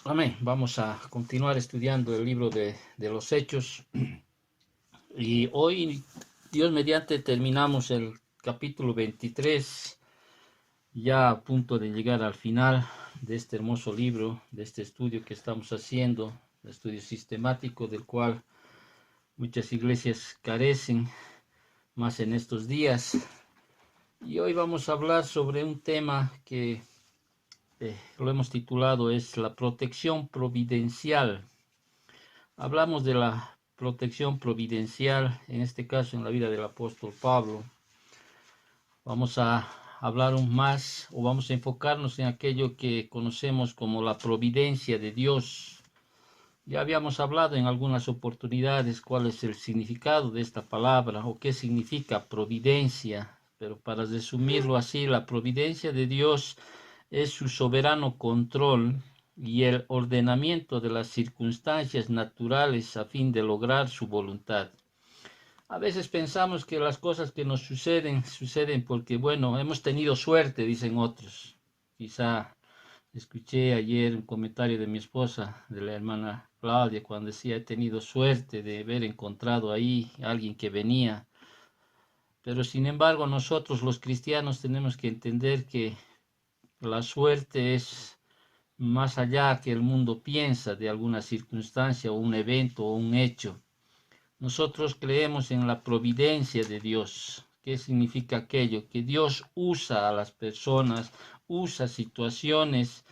Amén. Vamos a continuar estudiando el libro de los Hechos. Y hoy, Dios mediante, terminamos el capítulo 23, ya a punto de llegar al final de este hermoso libro, de este estudio que estamos haciendo, el estudio sistemático del cual muchas iglesias carecen más en estos días. Y hoy vamos a hablar sobre un tema que lo hemos titulado es la protección providencial. Hablamos de la protección providencial, en este caso en la vida del apóstol Pablo. Vamos a hablar más o vamos a enfocarnos en aquello que conocemos como la providencia de Dios. Ya habíamos hablado en algunas oportunidades cuál es el significado de esta palabra o qué significa providencia, pero para resumirlo así, la providencia de Dios es su soberano control y el ordenamiento de las circunstancias naturales a fin de lograr su voluntad. A veces pensamos que las cosas que nos suceden porque, bueno, hemos tenido suerte, dicen otros. Quizá escuché ayer un comentario de mi esposa, de la hermana Claudia, cuando decía, he tenido suerte de haber encontrado ahí a alguien que venía. Pero sin embargo, nosotros los cristianos tenemos que entender que la suerte es más allá que el mundo piensa de alguna circunstancia o un evento o un hecho. Nosotros creemos en la providencia de Dios. ¿Qué significa aquello? Que Dios usa a las personas, usa situaciones,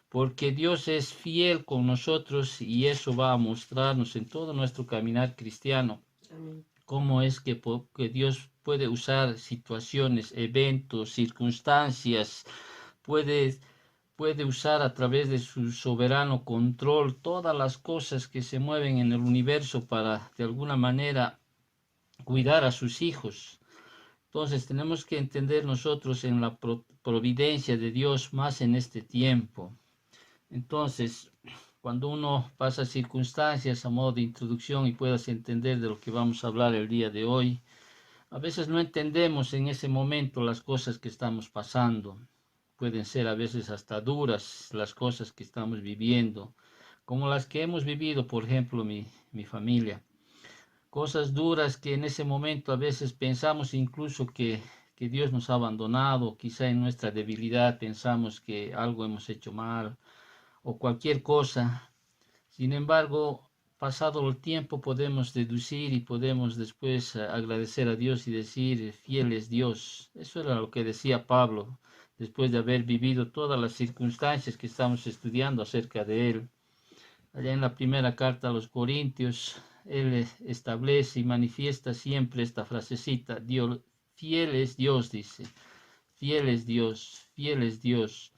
porque Dios es fiel con nosotros y eso va a mostrarnos en todo nuestro caminar cristiano. Amén. Cómo es que Dios puede usar situaciones, eventos, circunstancias, puede puede usar a través de su soberano control todas las cosas que se mueven en el universo para de alguna manera cuidar a sus hijos. Entonces tenemos que entender nosotros en la providencia de Dios más en este tiempo. Entonces, cuando uno pasa circunstancias a modo de introducción y puedas entender de lo que vamos a hablar el día de hoy, a veces no entendemos en ese momento las cosas que estamos pasando. Pueden ser a veces hasta duras las cosas que estamos viviendo, como las que hemos vivido, por ejemplo, mi familia. Cosas duras que en ese momento a veces pensamos incluso que Dios nos ha abandonado, quizá en nuestra debilidad pensamos que algo hemos hecho mal o cualquier cosa. Sin embargo, pasado el tiempo podemos deducir y podemos después agradecer a Dios y decir, fiel es Dios. Eso era lo que decía Pablo, después de haber vivido todas las circunstancias que estamos estudiando acerca de él. Allá en la primera carta a los Corintios, él establece y manifiesta siempre esta frasecita, Dios, fiel es Dios, dice, fiel es Dios, fiel es Dios,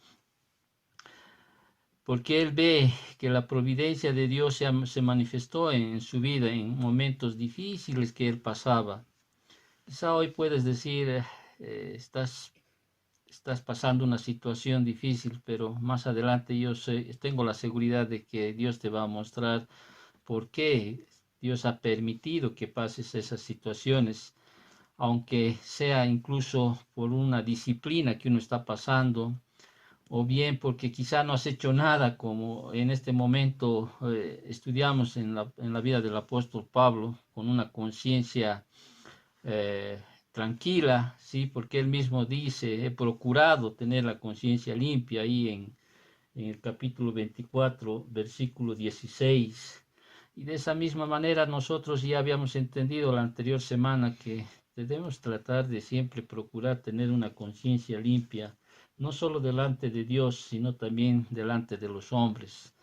porque él ve que la providencia de Dios se manifestó en su vida en momentos difíciles que él pasaba. Quizá hoy puedes decir, estás pasando una situación difícil, pero más adelante tengo la seguridad de que Dios te va a mostrar por qué Dios ha permitido que pases esas situaciones, aunque sea incluso por una disciplina que uno está pasando, o bien porque quizá no has hecho nada, como en este momento estudiamos en la vida del apóstol Pablo, con una conciencia eh, tranquila, ¿sí? Porque él mismo dice, he procurado tener la conciencia limpia ahí en el capítulo 24, versículo 16. Y de esa misma manera nosotros ya habíamos entendido la anterior semana que debemos tratar de siempre procurar tener una conciencia limpia, no solo delante de Dios, sino también delante de los hombres.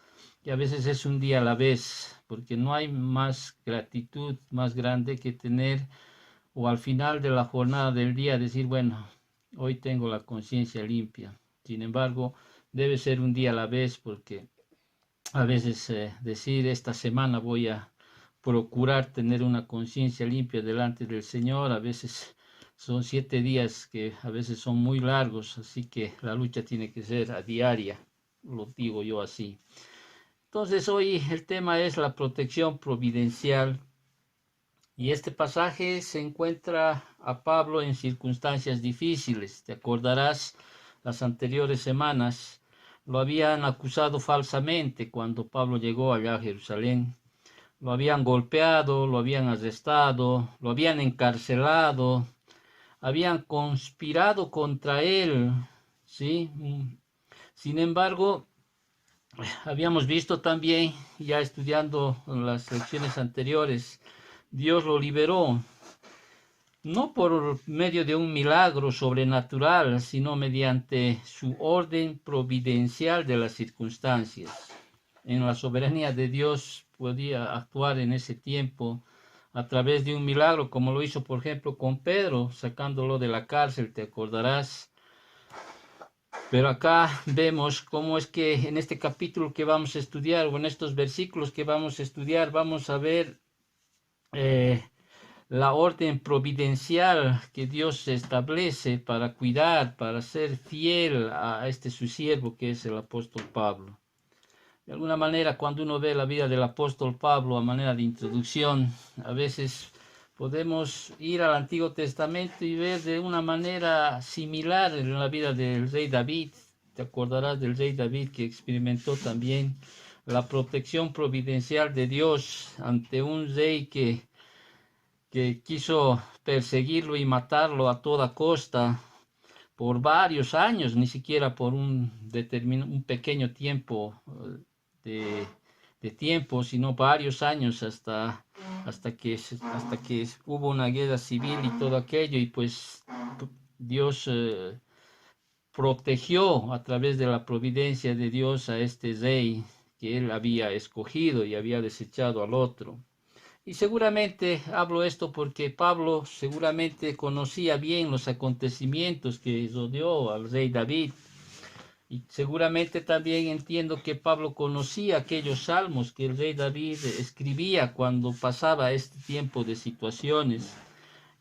Y a veces es un día a la vez, porque no hay más gratitud más grande que tener o al final de la jornada del día decir, bueno, hoy tengo la conciencia limpia. Sin embargo, debe ser un día a la vez porque a veces decir esta semana voy a procurar tener una conciencia limpia delante del Señor, a veces son 7 días que a veces son muy largos, así que la lucha tiene que ser a diaria, lo digo yo así. Entonces hoy el tema es la protección providencial y este pasaje se encuentra a Pablo en circunstancias difíciles. Te acordarás las anteriores semanas. lo habían acusado falsamente cuando Pablo llegó allá a Jerusalén. Lo habían golpeado, lo habían arrestado, lo habían encarcelado, habían conspirado contra él, ¿sí? Sin embargo, habíamos visto también, ya estudiando las lecciones anteriores, Dios lo liberó, no por medio de un milagro sobrenatural, sino mediante su orden providencial de las circunstancias. En la soberanía de Dios podía actuar en ese tiempo a través de un milagro, como lo hizo, por ejemplo, con Pedro, sacándolo de la cárcel, te acordarás. Pero acá vemos cómo es que en este capítulo que vamos a estudiar, o en estos versículos que vamos a estudiar, vamos a ver la orden providencial que Dios establece para cuidar, para ser fiel a este su siervo que es el apóstol Pablo. De alguna manera, cuando uno ve la vida del apóstol Pablo a manera de introducción, a veces podemos ir al Antiguo Testamento y ver de una manera similar en la vida del rey David. Te acordarás del rey David que experimentó también la protección providencial de Dios ante un rey que quiso perseguirlo y matarlo a toda costa por varios años, ni siquiera por un pequeño tiempo de tiempo, sino varios años hasta que hubo una guerra civil y todo aquello, y pues Dios protegió a través de la providencia de Dios a este rey que él había escogido y había desechado al otro. Y seguramente hablo esto porque Pablo seguramente conocía bien los acontecimientos que rodeó al rey David. Y seguramente también entiendo que Pablo conocía aquellos salmos que el rey David escribía cuando pasaba este tiempo de situaciones.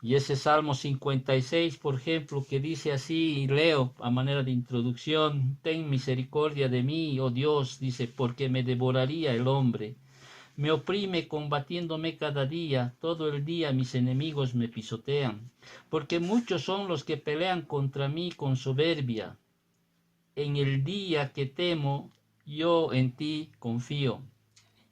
Y ese Salmo 56, por ejemplo, que dice así, y leo a manera de introducción: ten misericordia de mí, oh Dios, dice, porque me devoraría el hombre. Me oprime combatiéndome cada día, todo el día mis enemigos me pisotean, porque muchos son los que pelean contra mí con soberbia. En el día que temo, yo en ti confío.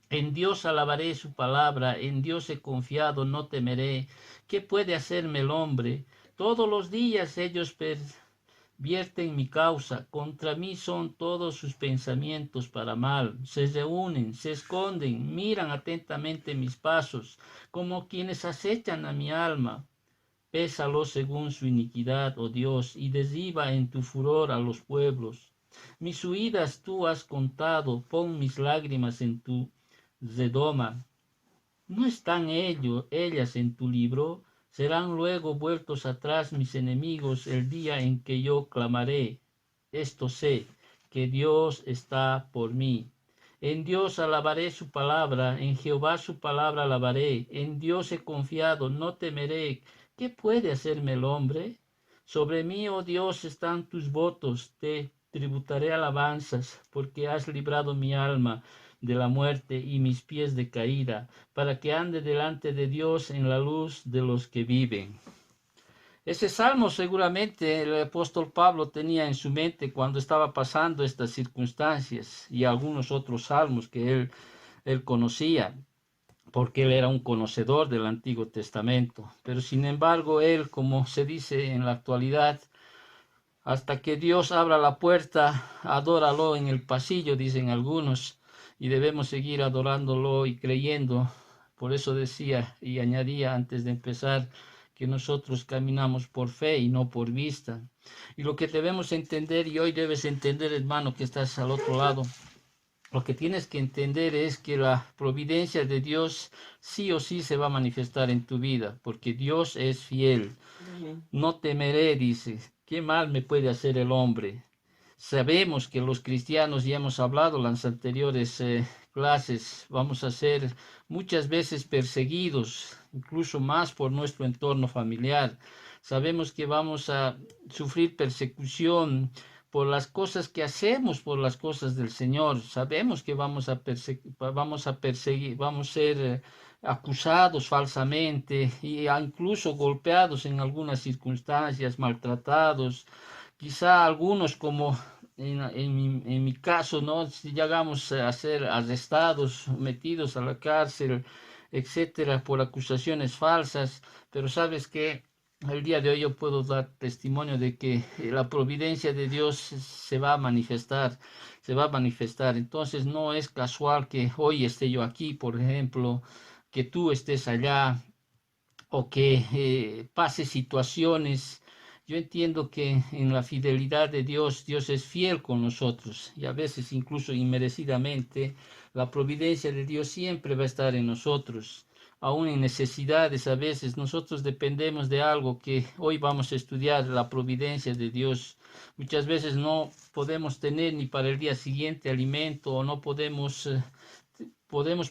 En Dios alabaré su palabra, en Dios he confiado, no temeré. ¿Qué puede hacerme el hombre? Todos los días ellos vierten mi causa, contra mí son todos sus pensamientos para mal. Se reúnen, se esconden, miran atentamente mis pasos, como quienes acechan a mi alma. Pésalo según su iniquidad, oh Dios, y derriba en tu furor a los pueblos. Mis huidas tú has contado, pon mis lágrimas en tu redoma. ¿No están ellas en tu libro? Serán luego vueltos atrás mis enemigos el día en que yo clamaré. Esto sé, que Dios está por mí. En Dios alabaré su palabra, en Jehová su palabra alabaré. En Dios he confiado, no temeré. ¿Qué puede hacerme el hombre? Sobre mí, oh Dios, están tus votos. Te tributaré alabanzas, porque has librado mi alma de la muerte y mis pies de caída, para que ande delante de Dios en la luz de los que viven. Ese salmo seguramente el apóstol Pablo tenía en su mente cuando estaba pasando estas circunstancias, y algunos otros salmos que él conocía, porque él era un conocedor del Antiguo Testamento. Pero sin embargo, él, como se dice en la actualidad, hasta que Dios abra la puerta, adóralo en el pasillo, dicen algunos, y debemos seguir adorándolo y creyendo. Por eso decía y añadía antes de empezar que nosotros caminamos por fe y no por vista. Y lo que debemos entender, y hoy debes entender, hermano, que estás al otro lado, lo que tienes que entender es que la providencia de Dios sí o sí se va a manifestar en tu vida, porque Dios es fiel. No temeré, dice. ¿Qué mal me puede hacer el hombre? Sabemos que los cristianos, ya hemos hablado en las anteriores clases, vamos a ser muchas veces perseguidos, incluso más por nuestro entorno familiar. Sabemos que vamos a sufrir persecución por las cosas que hacemos, por las cosas del Señor. Sabemos que vamos a perseguir, vamos a ser acusados falsamente y incluso golpeados en algunas circunstancias, maltratados. Quizá algunos, como en mi caso, ¿no? Si llegamos a ser arrestados, metidos a la cárcel, etcétera, por acusaciones falsas, pero sabes que el día de hoy yo puedo dar testimonio de que la providencia de Dios se va a manifestar, se va a manifestar. Entonces no es casual que hoy esté yo aquí, por ejemplo, que tú estés allá o que pase situaciones. Yo entiendo que en la fidelidad de Dios, Dios es fiel con nosotros y a veces incluso inmerecidamente, la providencia de Dios siempre va a estar en nosotros. Aún en necesidades, a veces nosotros dependemos de algo que hoy vamos a estudiar, la providencia de Dios. Muchas veces no podemos tener ni para el día siguiente alimento o no podemos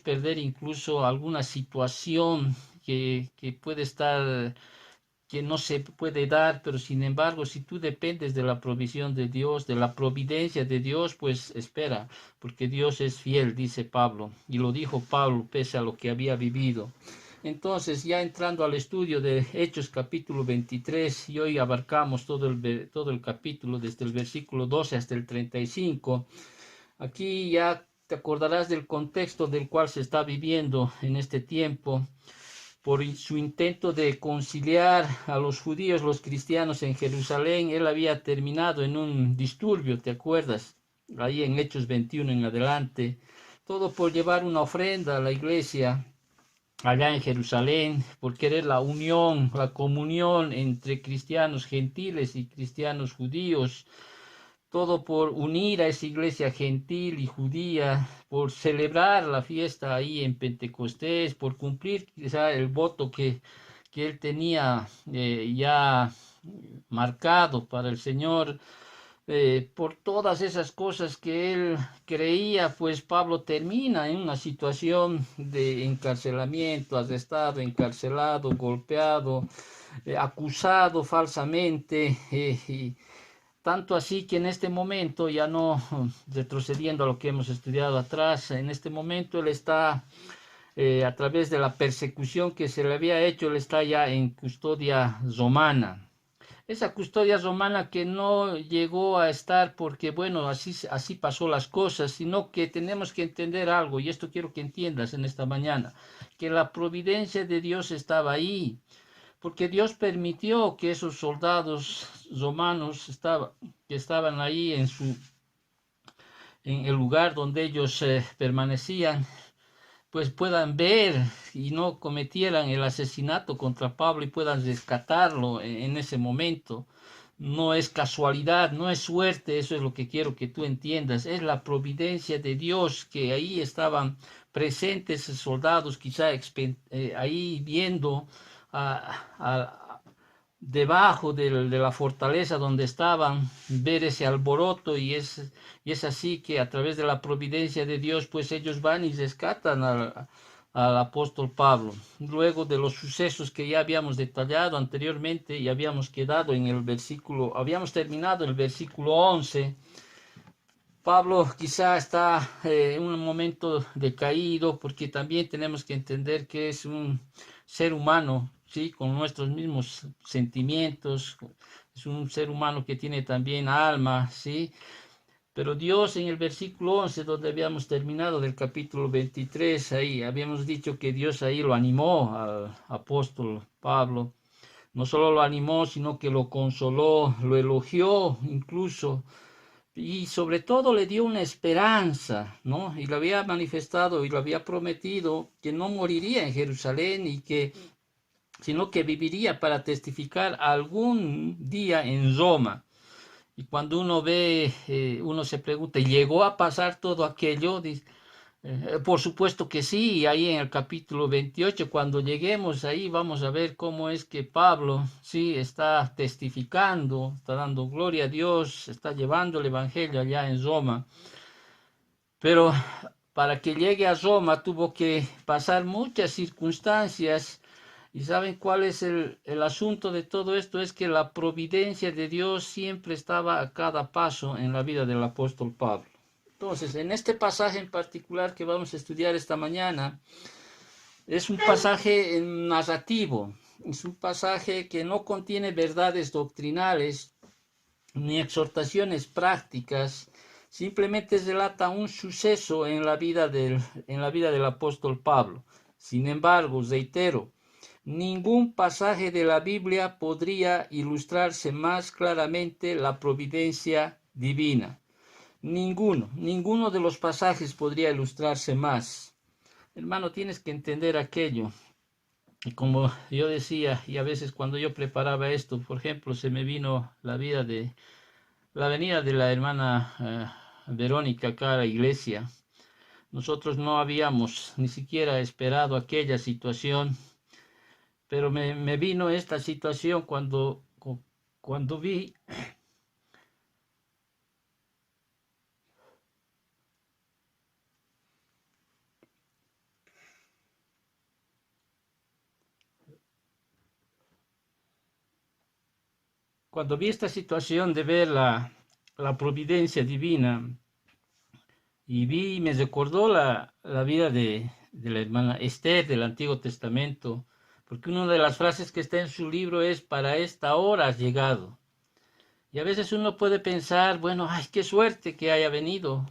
perder incluso alguna situación que puede estar, que no se puede dar, pero sin embargo, si tú dependes de la provisión de Dios, de la providencia de Dios, pues espera, porque Dios es fiel, dice Pablo, y lo dijo Pablo pese a lo que había vivido. Entonces, ya entrando al estudio de Hechos capítulo 23, y hoy abarcamos todo el capítulo desde el versículo 12 hasta el 35, aquí ya te acordarás del contexto del cual se está viviendo en este tiempo por su intento de conciliar a los judíos, los cristianos en Jerusalén. Él había terminado en un disturbio, ¿te acuerdas? Ahí en Hechos 21 en adelante. Todo por llevar una ofrenda a la iglesia allá en Jerusalén, por querer la unión, la comunión entre cristianos gentiles y cristianos judíos, todo por unir a esa iglesia gentil y judía, por celebrar la fiesta ahí en Pentecostés, por cumplir quizá el voto que él tenía ya marcado para el Señor, por todas esas cosas que él creía, pues Pablo termina en una situación de encarcelamiento, arrestado, encarcelado, golpeado, acusado falsamente, tanto así que en este momento, ya no retrocediendo a lo que hemos estudiado atrás, en este momento él está, a través de la persecución que se le había hecho, él está ya en custodia romana. Esa custodia romana que no llegó a estar porque, bueno, así pasó las cosas, sino que tenemos que entender algo, y esto quiero que entiendas en esta mañana, que la providencia de Dios estaba ahí, porque Dios permitió que esos soldados romanos que estaban ahí en el lugar donde ellos permanecían, pues puedan ver y no cometieran el asesinato contra Pablo y puedan rescatarlo en ese momento. No es casualidad, no es suerte, eso es lo que quiero que tú entiendas, es la providencia de Dios, que ahí estaban presentes soldados, quizá ahí viendo debajo de la fortaleza donde estaban, ver ese alboroto, y es así que a través de la providencia de Dios, pues ellos van y rescatan al apóstol Pablo. Luego de los sucesos que ya habíamos detallado anteriormente y habíamos quedado en el versículo, habíamos terminado el versículo 11, Pablo quizá está en un momento decaído, porque también tenemos que entender que es un ser humano, ¿sí? Con nuestros mismos sentimientos, es un ser humano que tiene también alma, ¿sí? Pero Dios, en el versículo 11, donde habíamos terminado del capítulo 23, ahí habíamos dicho que Dios ahí lo animó al apóstol Pablo. No solo lo animó, sino que lo consoló, lo elogió incluso, y sobre todo le dio una esperanza, ¿no? Y lo había manifestado y lo había prometido que no moriría en Jerusalén, sino que viviría para testificar algún día en Roma. Y cuando uno ve, uno se pregunta, ¿llegó a pasar todo aquello? Dice, por supuesto que sí, y ahí en el capítulo 28, cuando lleguemos ahí, vamos a ver cómo es que Pablo, sí, está testificando, está dando gloria a Dios, está llevando el evangelio allá en Roma. Pero para que llegue a Roma tuvo que pasar muchas circunstancias. ¿Y saben cuál es el asunto de todo esto? Es que la providencia de Dios siempre estaba a cada paso en la vida del apóstol Pablo. Entonces, en este pasaje en particular que vamos a estudiar esta mañana, es un pasaje narrativo, es un pasaje que no contiene verdades doctrinales, ni exhortaciones prácticas, simplemente relata un suceso en la vida del apóstol Pablo. Sin embargo, reitero, ningún pasaje de la Biblia podría ilustrarse más claramente la providencia divina. Ninguno de los pasajes podría ilustrarse más. Hermano, tienes que entender aquello. Y como yo decía, y a veces cuando yo preparaba esto, por ejemplo, se me vino la venida de la hermana Verónica acá a la iglesia. Nosotros no habíamos ni siquiera esperado aquella situación, pero me vino esta situación cuando vi esta situación de ver la providencia divina y me recordó la vida de la hermana Esther del Antiguo Testamento, porque una de las frases que está en su libro es: para esta hora has llegado. Y a veces uno puede pensar, bueno, ay, qué suerte que haya venido,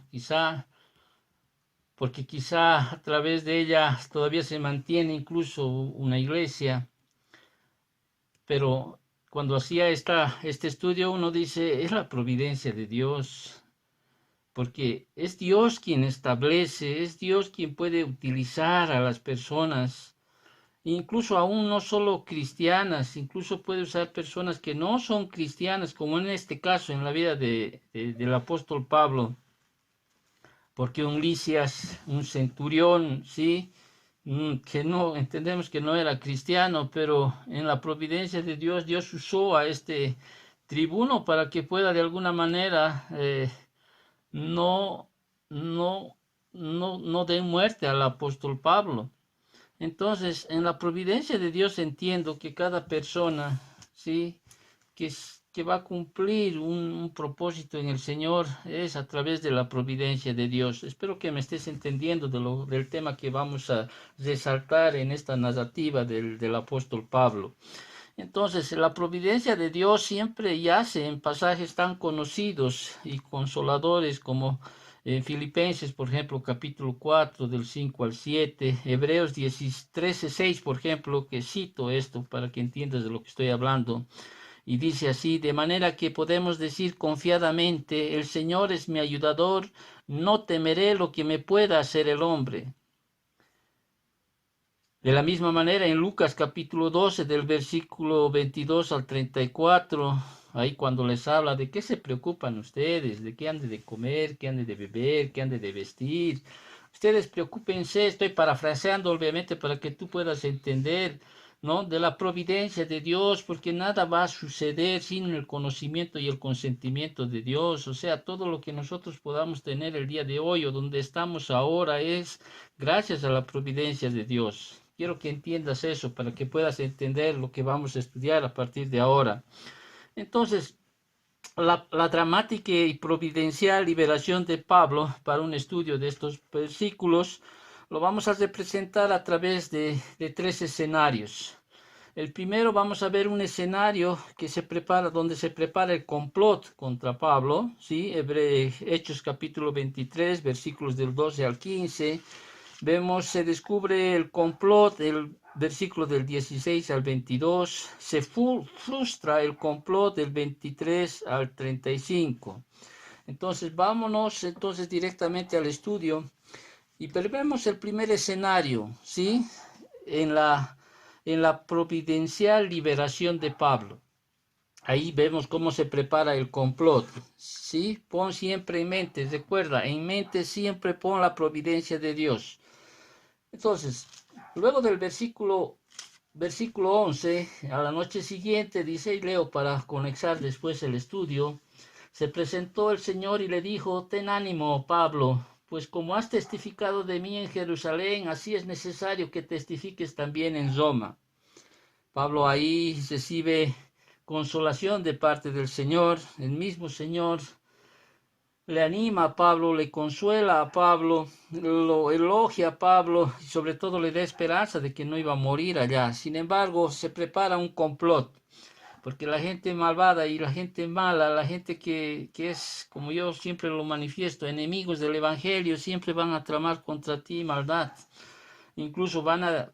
porque quizá a través de ella todavía se mantiene incluso una iglesia, pero cuando hacía este estudio uno dice, es la providencia de Dios, porque es Dios quien establece, es Dios quien puede utilizar a las personas, incluso aún no solo cristianas, incluso puede usar personas que no son cristianas, como en este caso en la vida del apóstol Pablo, porque un Lisias, un centurión, sí, que no entendemos que no era cristiano, pero en la providencia de Dios, Dios usó a este tribuno para que pueda de alguna manera no, no, no den muerte al apóstol Pablo. Entonces, en la providencia de Dios entiendo que cada persona, sí, que va a cumplir un propósito en el Señor es a través de la providencia de Dios. Espero que me estés entendiendo del tema que vamos a resaltar en esta narrativa del apóstol Pablo. Entonces, la providencia de Dios siempre yace en pasajes tan conocidos y consoladores como en Filipenses, por ejemplo, capítulo 4, del 5 al 7, Hebreos 13, 6, por ejemplo, que cito esto para que entiendas de lo que estoy hablando. Y dice así: de manera que podemos decir confiadamente, el Señor es mi ayudador, no temeré lo que me pueda hacer el hombre. De la misma manera, en Lucas capítulo 12, del versículo 22 al 34, ahí cuando les habla de qué se preocupan ustedes, de qué han de comer, qué han de beber, qué han de vestir. Ustedes preocúpense, estoy parafraseando obviamente para que tú puedas entender, ¿no?, de la providencia de Dios, porque nada va a suceder sin el conocimiento y el consentimiento de Dios. O sea, todo lo que nosotros podamos tener el día de hoy o donde estamos ahora es gracias a la providencia de Dios. Quiero que entiendas eso para que puedas entender lo que vamos a estudiar a partir de ahora. Entonces, la dramática y providencial liberación de Pablo para un estudio de estos versículos lo vamos a representar a través de tres escenarios. El primero, vamos a ver un escenario que se prepara, donde se prepara el complot contra Pablo, ¿sí? Hechos capítulo 23, versículos del 12 al 15. Se descubre el complot, el versículo del 16 al 22, se frustra el complot del 23 al 35. Entonces, vámonos directamente al estudio y vemos el primer escenario, ¿sí? En la providencial liberación de Pablo. Ahí vemos cómo se prepara el complot, ¿sí? Pon siempre en mente, recuerda, en mente siempre pon la providencia de Dios. Entonces, luego del versículo 11, a la noche siguiente, dice, y leo para conexar después el estudio, se presentó el Señor y le dijo: ten ánimo, Pablo, pues como has testificado de mí en Jerusalén, así es necesario que testifiques también en Roma. Pablo ahí recibe consolación de parte del Señor. El mismo Señor le anima a Pablo, le consuela a Pablo, lo elogia a Pablo y sobre todo le da esperanza de que no iba a morir allá. Sin embargo, se prepara un complot, porque la gente malvada y la gente mala, la gente que es, como yo siempre lo manifiesto, enemigos del Evangelio, siempre van a tramar contra ti maldad. Incluso van a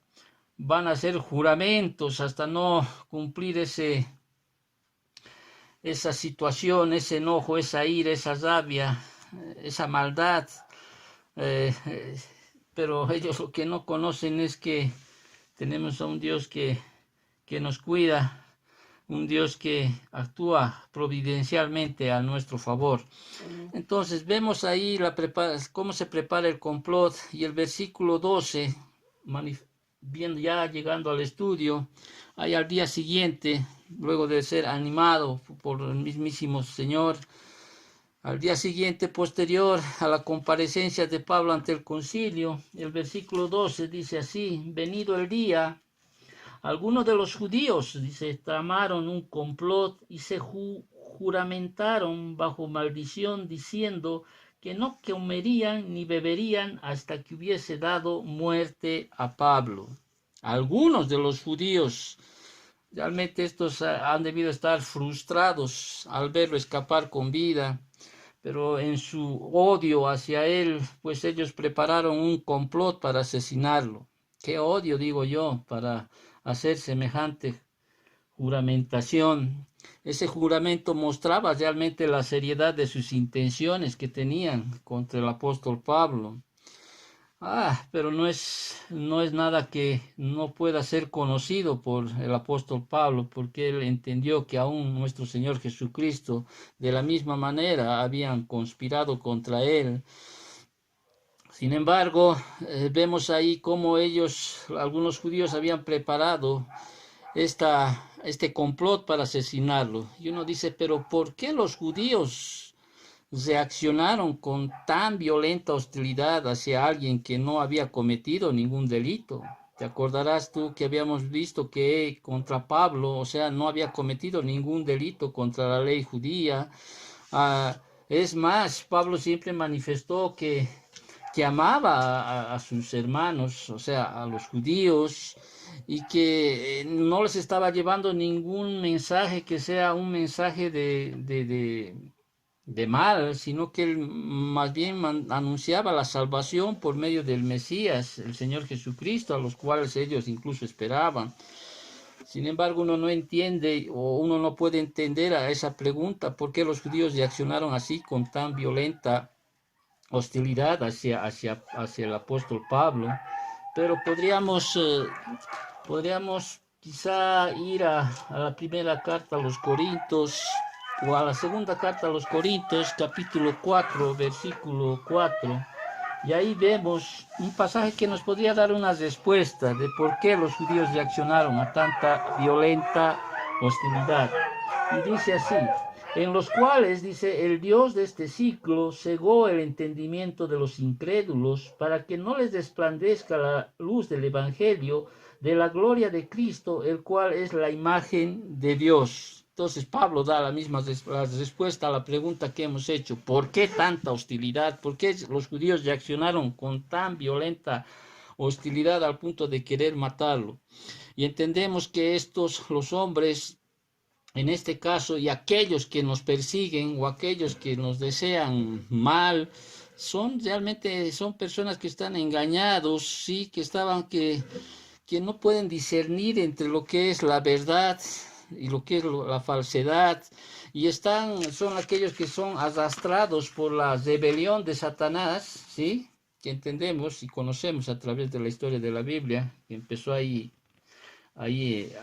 hacer juramentos hasta no cumplir esa situación, ese enojo, esa ira, esa rabia, esa maldad. Eh, eh, pero ellos lo que no conocen es que tenemos a un Dios que nos cuida, un Dios que actúa providencialmente a nuestro favor. Entonces vemos ahí cómo se prepara el complot, y el versículo 12, viendo ya llegando al estudio, ahí al día siguiente, luego de ser animado por el mismísimo Señor, al día siguiente, posterior a la comparecencia de Pablo ante el concilio, el versículo 12 dice así: venido el día, algunos de los judíos, dice, tramaron un complot y se juramentaron bajo maldición, diciendo que no comerían ni beberían hasta que hubiese dado muerte a Pablo. Algunos de los judíos, realmente estos han debido estar frustrados al verlo escapar con vida, pero en su odio hacia él, pues ellos prepararon un complot para asesinarlo. Qué odio, digo yo, para hacer semejante juramentación. Ese juramento mostraba realmente la seriedad de sus intenciones que tenían contra el apóstol Pablo. Pero no es nada que no pueda ser conocido por el apóstol Pablo, porque él entendió que aún nuestro Señor Jesucristo de la misma manera habían conspirado contra él. Sin embargo, vemos ahí cómo algunos judíos habían preparado este complot para asesinarlo. Y uno dice, pero ¿por qué los judíos reaccionaron con tan violenta hostilidad hacia alguien que no había cometido ningún delito? Te acordarás tú que habíamos visto que contra Pablo, o sea, no había cometido ningún delito contra la ley judía. Es más, Pablo siempre manifestó que amaba a sus hermanos, o sea, a los judíos, y que no les estaba llevando ningún mensaje que sea un mensaje de mal, sino que él más bien anunciaba la salvación por medio del Mesías, el Señor Jesucristo, a los cuales ellos incluso esperaban. Sin embargo, uno no entiende o uno no puede entender a esa pregunta, ¿por qué los judíos reaccionaron así con tan violenta hostilidad hacia el apóstol Pablo? Pero podríamos quizá ir a la primera carta a los Corintios, o a la segunda carta a los Corintios, capítulo 4, versículo 4, y ahí vemos un pasaje que nos podría dar una respuesta de por qué los judíos reaccionaron a tanta violenta hostilidad. Y dice así: en los cuales, dice, el Dios de este siglo cegó el entendimiento de los incrédulos para que no les resplandezca la luz del Evangelio de la gloria de Cristo, el cual es la imagen de Dios. Entonces Pablo da la respuesta a la pregunta que hemos hecho: ¿por qué tanta hostilidad? ¿Por qué los judíos reaccionaron con tan violenta hostilidad al punto de querer matarlo? Y entendemos que los hombres, en este caso, y aquellos que nos persiguen o aquellos que nos desean mal, realmente son personas que están engañados, sí, que no pueden discernir entre lo que es la verdad y lo que es la falsedad, y son aquellos que son arrastrados por la rebelión de Satanás, ¿sí? Que entendemos y conocemos a través de la historia de la Biblia, que empezó ahí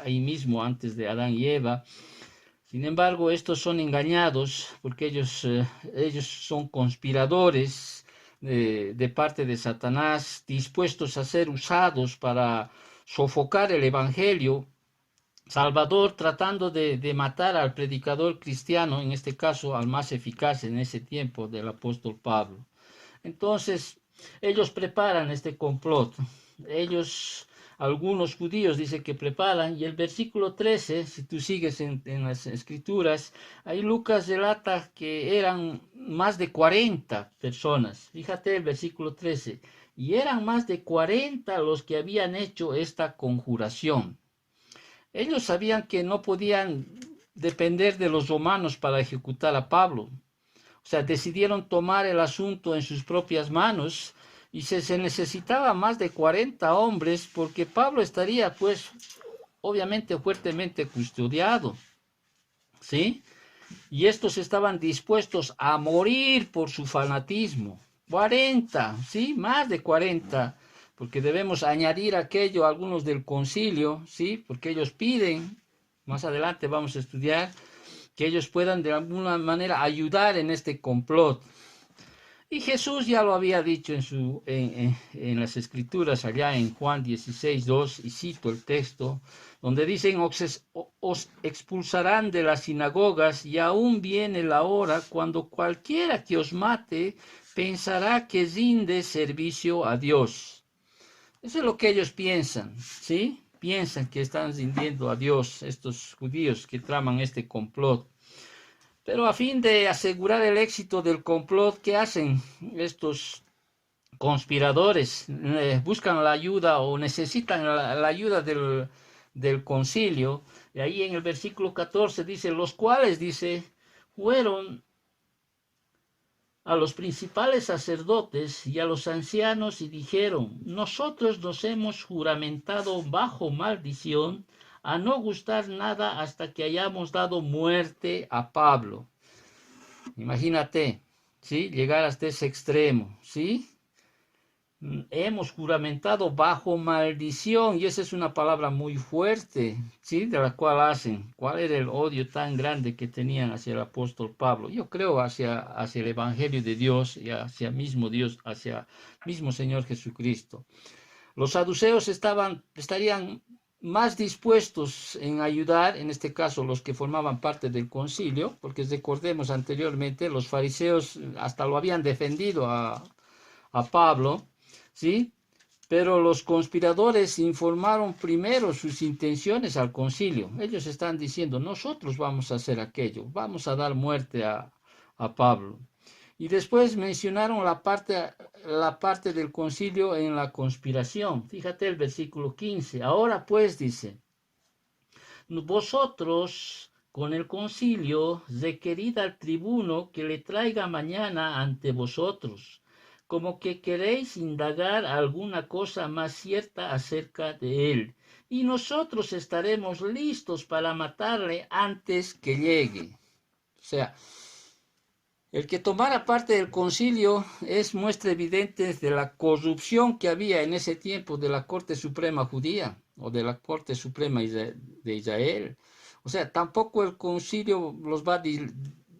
mismo antes de Adán y Eva. Sin embargo, estos son engañados porque ellos son conspiradores de parte de Satanás, dispuestos a ser usados para sofocar el Evangelio Salvador, tratando de matar al predicador cristiano, en este caso al más eficaz en ese tiempo, del apóstol Pablo. Entonces, ellos preparan este complot. Algunos judíos dicen que preparan, y el versículo 13, si tú sigues en las escrituras, ahí Lucas relata que eran más de 40 personas. Fíjate el versículo 13, y eran más de 40 los que habían hecho esta conjuración. Ellos sabían que no podían depender de los romanos para ejecutar a Pablo. O sea, decidieron tomar el asunto en sus propias manos y se necesitaba más de 40 hombres porque Pablo estaría, pues, obviamente fuertemente custodiado, ¿sí? Y estos estaban dispuestos a morir por su fanatismo. 40, ¿sí? Más de 40, porque debemos añadir aquello a algunos del concilio, ¿sí? Porque ellos piden, más adelante vamos a estudiar, que ellos puedan de alguna manera ayudar en este complot. Y Jesús ya lo había dicho en las Escrituras, allá en Juan 16:2, y cito el texto, donde dicen, os expulsarán de las sinagogas y aún viene la hora cuando cualquiera que os mate pensará que rinde servicio a Dios. Eso es lo que ellos piensan, ¿sí? Piensan que están rindiendo a Dios, estos judíos que traman este complot. Pero a fin de asegurar el éxito del complot, ¿qué hacen estos conspiradores? Buscan la ayuda o necesitan la ayuda del concilio. Y ahí en el versículo 14 dice, los cuales, dice, fueron a los principales sacerdotes y a los ancianos y dijeron, nosotros nos hemos juramentado bajo maldición a no gustar nada hasta que hayamos dado muerte a Pablo. Imagínate, ¿sí? Llegar hasta ese extremo, ¿sí? Hemos juramentado bajo maldición, y esa es una palabra muy fuerte, ¿sí? De la cual hacen. ¿Cuál era el odio tan grande que tenían hacia el apóstol Pablo? Yo creo hacia el Evangelio de Dios y hacia mismo Dios, hacia mismo Señor Jesucristo. Los saduceos estarían más dispuestos en ayudar, en este caso los que formaban parte del concilio, porque recordemos anteriormente, los fariseos hasta lo habían defendido a Pablo, ¿sí? Pero los conspiradores informaron primero sus intenciones al concilio. Ellos están diciendo, nosotros vamos a hacer aquello, vamos a dar muerte a Pablo. Y después mencionaron la parte del concilio en la conspiración. Fíjate el versículo 15. Ahora pues dice, vosotros con el concilio requerid al tribuno que le traiga mañana ante vosotros, como que queréis indagar alguna cosa más cierta acerca de él, y nosotros estaremos listos para matarle antes que llegue. O sea, el que tomara parte del concilio es muestra evidente de la corrupción que había en ese tiempo de la Corte Suprema Judía o de la Corte Suprema de Israel. O sea, tampoco el concilio los va a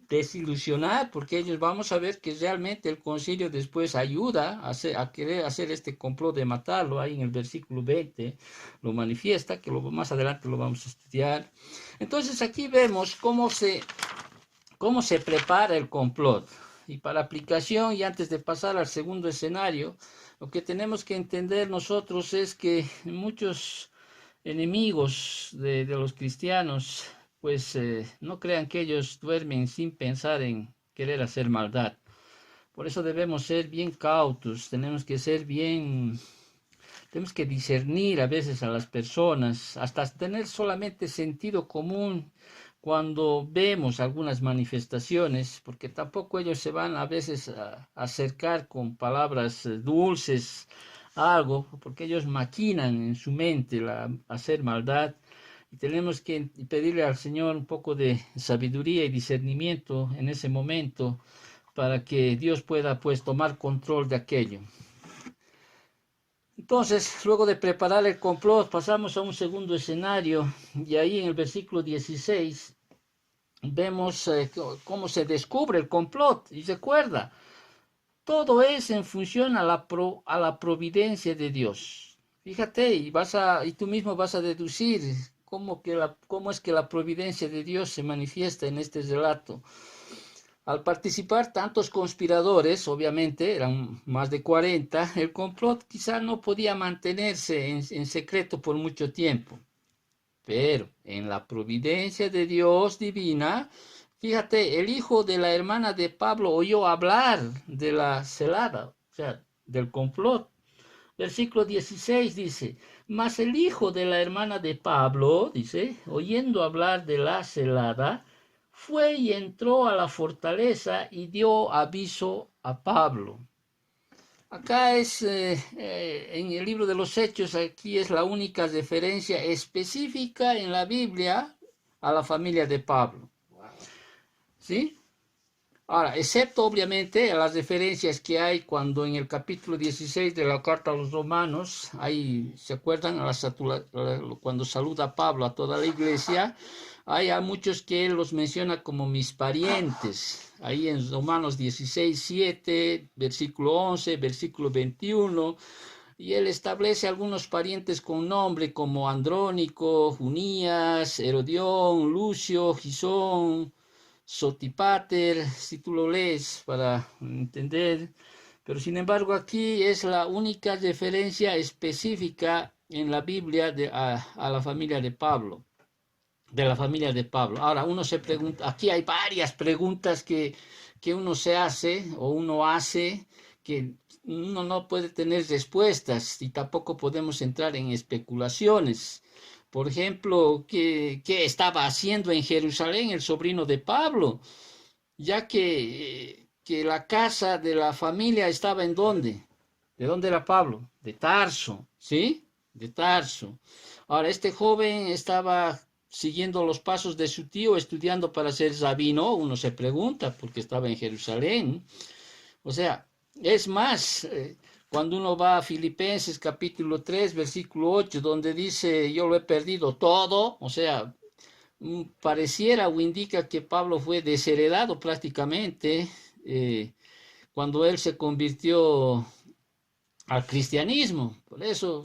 desilusionar, porque ellos vamos a ver que realmente el concilio después ayuda a querer hacer este complot de matarlo. Ahí en el versículo 20 lo manifiesta, que más adelante lo vamos a estudiar. Entonces aquí vemos cómo se prepara el complot. Y para aplicación, y antes de pasar al segundo escenario, lo que tenemos que entender nosotros es que muchos enemigos de los cristianos, pues no crean que ellos duermen sin pensar en querer hacer maldad. Por eso debemos ser bien cautos, tenemos que discernir a veces a las personas, hasta tener solamente sentido común cuando vemos algunas manifestaciones, porque tampoco ellos se van a veces a acercar con palabras dulces a algo, porque ellos maquinan en su mente hacer maldad, y tenemos que pedirle al Señor un poco de sabiduría y discernimiento en ese momento para que Dios pueda pues tomar control de aquello. Entonces, luego de preparar el complot, pasamos a un segundo escenario, y ahí en el versículo 16 vemos cómo se descubre el complot. Y recuerda, todo es en función a la providencia de Dios. Fíjate, y tú mismo vas a deducir cómo es que la providencia de Dios se manifiesta en este relato. Al participar tantos conspiradores, obviamente eran más de 40, el complot quizá no podía mantenerse en secreto por mucho tiempo. Pero en la providencia de Dios divina, fíjate, el hijo de la hermana de Pablo oyó hablar de la celada, o sea, del complot. Versículo 16 dice, mas el hijo de la hermana de Pablo, dice, oyendo hablar de la celada, fue y entró a la fortaleza y dio aviso a Pablo. Acá es, en el libro de los Hechos, aquí es la única referencia específica en la Biblia a la familia de Pablo. ¿Sí? Ahora, excepto obviamente las referencias que hay cuando en el capítulo 16 de la carta a los romanos, ahí, ¿se acuerdan? Cuando saluda a Pablo a toda la iglesia, hay a muchos que él los menciona como mis parientes. Ahí en Romanos 16, 7, versículo 11, versículo 21, y él establece algunos parientes con nombre como Andrónico, Junías, Herodión, Lucio, Gisón, Sotipater, si tú lo lees para entender, pero sin embargo aquí es la única referencia específica en la Biblia a la familia de Pablo, de la familia de Pablo. Ahora uno se pregunta, aquí hay varias preguntas que uno se hace o uno hace que uno no puede tener respuestas y tampoco podemos entrar en especulaciones. Por ejemplo, ¿qué estaba haciendo en Jerusalén el sobrino de Pablo? Ya que la casa de la familia estaba en dónde. ¿De dónde era Pablo? De Tarso, ¿sí? De Tarso. Ahora, este joven estaba siguiendo los pasos de su tío, estudiando para ser rabino, uno se pregunta, porque estaba en Jerusalén. O sea, es más, cuando uno va a Filipenses capítulo 3, versículo 8, donde dice, yo lo he perdido todo, o sea, pareciera o indica que Pablo fue desheredado prácticamente cuando él se convirtió al cristianismo. Por eso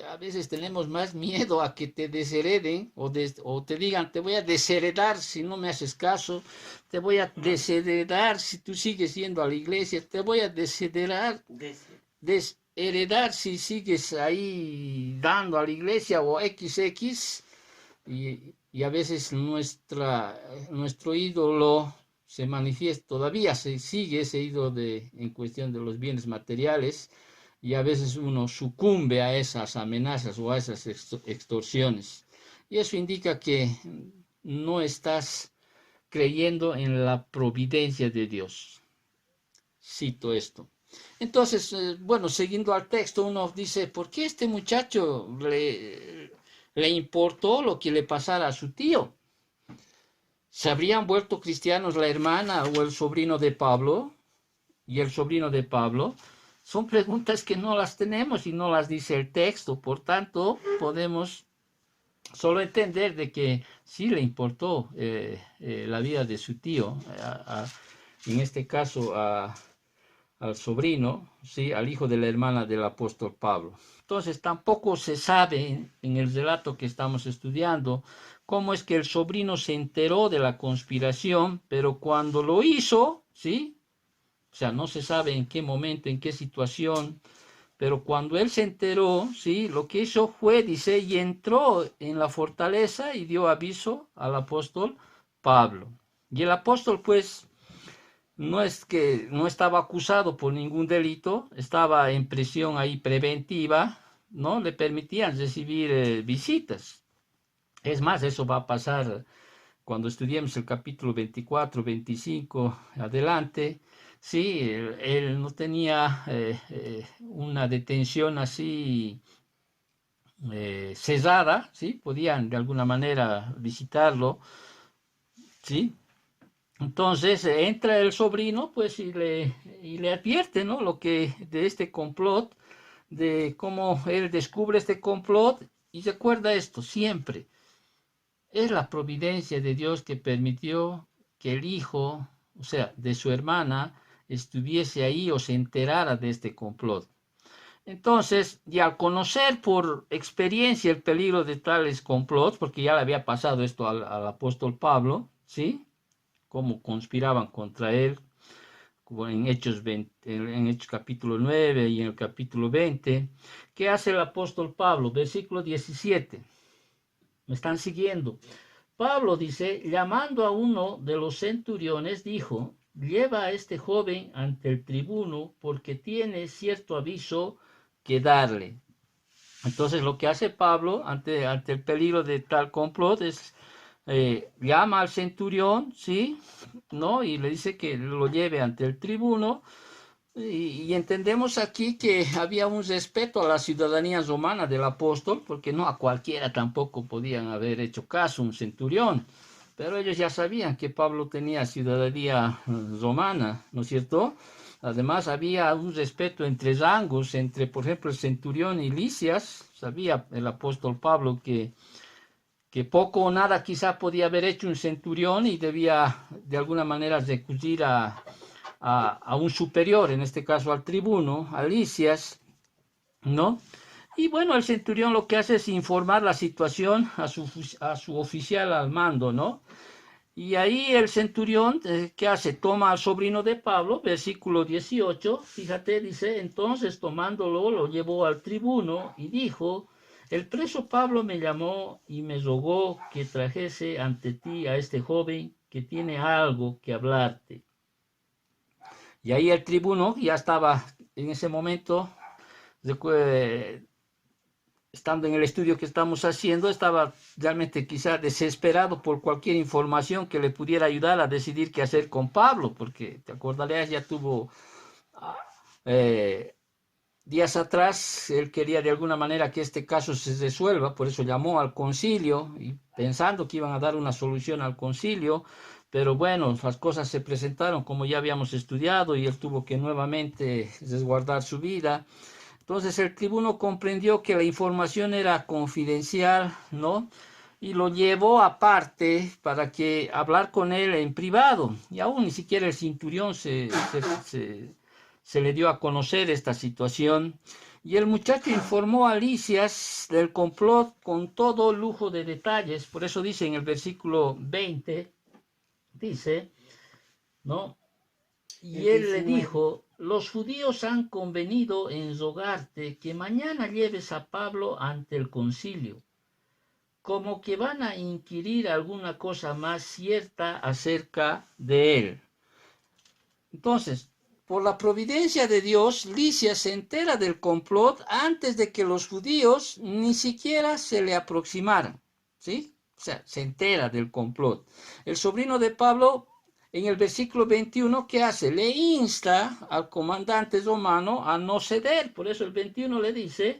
a veces tenemos más miedo a que te deshereden o te digan, te voy a desheredar si no me haces caso, te voy a desheredar si tú sigues yendo a la iglesia, te voy a desheredar si sigues ahí dando a la iglesia o XX. Y a veces nuestro ídolo se manifiesta, todavía se sigue ese ídolo en cuestión de los bienes materiales, y a veces uno sucumbe a esas amenazas o a esas extorsiones. Y eso indica que no estás creyendo en la providencia de Dios. Cito esto. Entonces, bueno, siguiendo al texto, uno dice, ¿por qué este muchacho le importó lo que le pasara a su tío? ¿Se habrían vuelto cristianos la hermana o el sobrino de Pablo? ¿Y el sobrino de Pablo? Son preguntas que no las tenemos y no las dice el texto. Por tanto, podemos solo entender de que sí le importó la vida de su tío, en este caso al sobrino, ¿sí? Al hijo de la hermana del apóstol Pablo. Entonces tampoco se sabe en el relato que estamos estudiando cómo es que el sobrino se enteró de la conspiración, pero cuando lo hizo, ¿sí? O sea, no se sabe en qué momento, en qué situación, pero cuando él se enteró, ¿sí? Lo que hizo fue, dice, y entró en la fortaleza y dio aviso al apóstol Pablo. Y el apóstol, pues, no es que no estaba acusado por ningún delito, estaba en prisión ahí preventiva, ¿no? Le permitían recibir visitas. Es más, eso va a pasar cuando estudiemos el capítulo 24, 25, adelante. Sí, él no tenía una detención así cerrada, ¿sí? Podían de alguna manera visitarlo, ¿sí? Entonces entra el sobrino, pues, y le advierte, ¿no? Lo que de este complot, de cómo él descubre este complot, y recuerda esto siempre. Es la providencia de Dios que permitió que el hijo, o sea, de su hermana, estuviese ahí o se enterara de este complot. Entonces, y al conocer por experiencia el peligro de tales complots, porque ya le había pasado esto al apóstol Pablo, ¿sí? Cómo conspiraban contra él, como en Hechos capítulo 9 y en el capítulo 20. ¿Qué hace el apóstol Pablo? Versículo 17. ¿Me están siguiendo? Pablo dice, llamando a uno de los centuriones, dijo, lleva a este joven ante el tribuno porque tiene cierto aviso que darle. Entonces lo que hace Pablo ante el peligro de tal complot es llama al centurión, ¿sí? ¿No? Y le dice que lo lleve ante el tribuno. Y entendemos aquí que había un respeto a la ciudadanía romana del apóstol, porque no a cualquiera tampoco podían haber hecho caso un centurión, pero ellos ya sabían que Pablo tenía ciudadanía romana, ¿no es cierto? Además había un respeto entre rangos, entre por ejemplo el centurión y Lisias. Sabía el apóstol Pablo que poco o nada quizá podía haber hecho un centurión y debía de alguna manera recurrir a un superior, en este caso al tribuno, a Lisias, ¿no? Y bueno, el centurión lo que hace es informar la situación a su oficial al mando, ¿no? Y ahí el centurión, ¿qué hace? Toma al sobrino de Pablo, versículo 18, fíjate, dice, entonces tomándolo lo llevó al tribuno y dijo, el preso Pablo me llamó y me rogó que trajese ante ti a este joven que tiene algo que hablarte. Y ahí el tribuno ya estaba en ese momento, estando en el estudio que estamos haciendo, estaba realmente quizá desesperado por cualquier información que le pudiera ayudar a decidir qué hacer con Pablo, porque te acordarás, ya tuvo eh, días atrás, él quería de alguna manera que este caso se resuelva, por eso llamó al concilio y pensando que iban a dar una solución al concilio, pero bueno, las cosas se presentaron como ya habíamos estudiado y él tuvo que nuevamente resguardar su vida. Entonces el tribuno comprendió que la información era confidencial, ¿no? Y lo llevó aparte para que hablar con él en privado. Y aún ni siquiera el centurión se le dio a conocer esta situación. Y el muchacho informó a Lisias del complot con todo lujo de detalles. Por eso dice en el versículo 20, dice, ¿no? Y él le dijo, los judíos han convenido en rogarte que mañana lleves a Pablo ante el concilio, como que van a inquirir alguna cosa más cierta acerca de él. Entonces, por la providencia de Dios, Lisias se entera del complot antes de que los judíos ni siquiera se le aproximaran, ¿sí? O sea, se entera del complot. El sobrino de Pablo, en el versículo 21, ¿qué hace? Le insta al comandante romano a no ceder. Por eso el 21 le dice,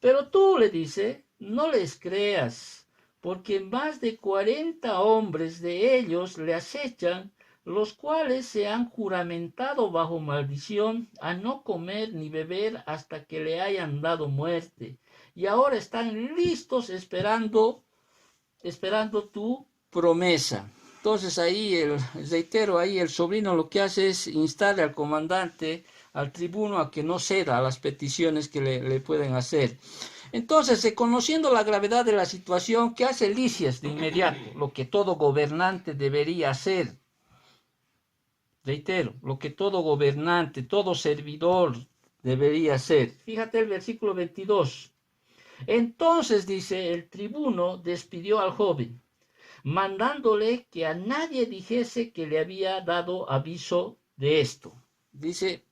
pero tú le dice, no les creas, porque más de 40 hombres de ellos le acechan, los cuales se han juramentado bajo maldición a no comer ni beber hasta que le hayan dado muerte. Y ahora están listos esperando tu promesa. Entonces ahí, reitero, ahí el sobrino lo que hace es instar al comandante, al tribuno, a que no ceda a las peticiones que le pueden hacer. Entonces, conociendo la gravedad de la situación, ¿qué hace Lisias de inmediato? Lo que todo gobernante debería hacer. Reitero, lo que todo gobernante, todo servidor debería hacer. Fíjate el versículo 22. Entonces, dice, el tribuno despidió al joven, mandándole que a nadie dijese que le había dado aviso de esto. Dice,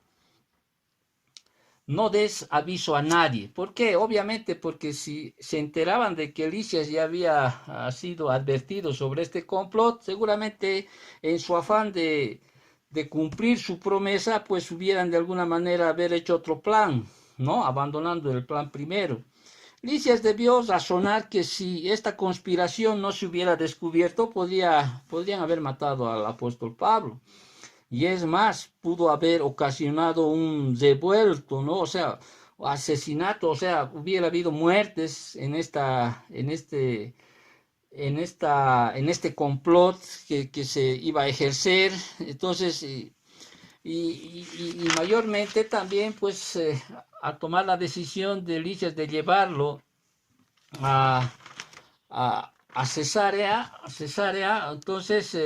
no des aviso a nadie. ¿Por qué? Obviamente porque si se enteraban de que Lisias ya había sido advertido sobre este complot, seguramente en su afán de cumplir su promesa, pues hubieran de alguna manera haber hecho otro plan, ¿no? Abandonando el plan primero. Lisias debió razonar que si esta conspiración no se hubiera descubierto, podrían haber matado al apóstol Pablo. Y es más, pudo haber ocasionado un revuelto, ¿no? O sea, asesinato, o sea, hubiera habido muertes en este complot que se iba a ejercer. Entonces, y mayormente también, pues, a tomar la decisión de Lisias de llevarlo a Cesarea, entonces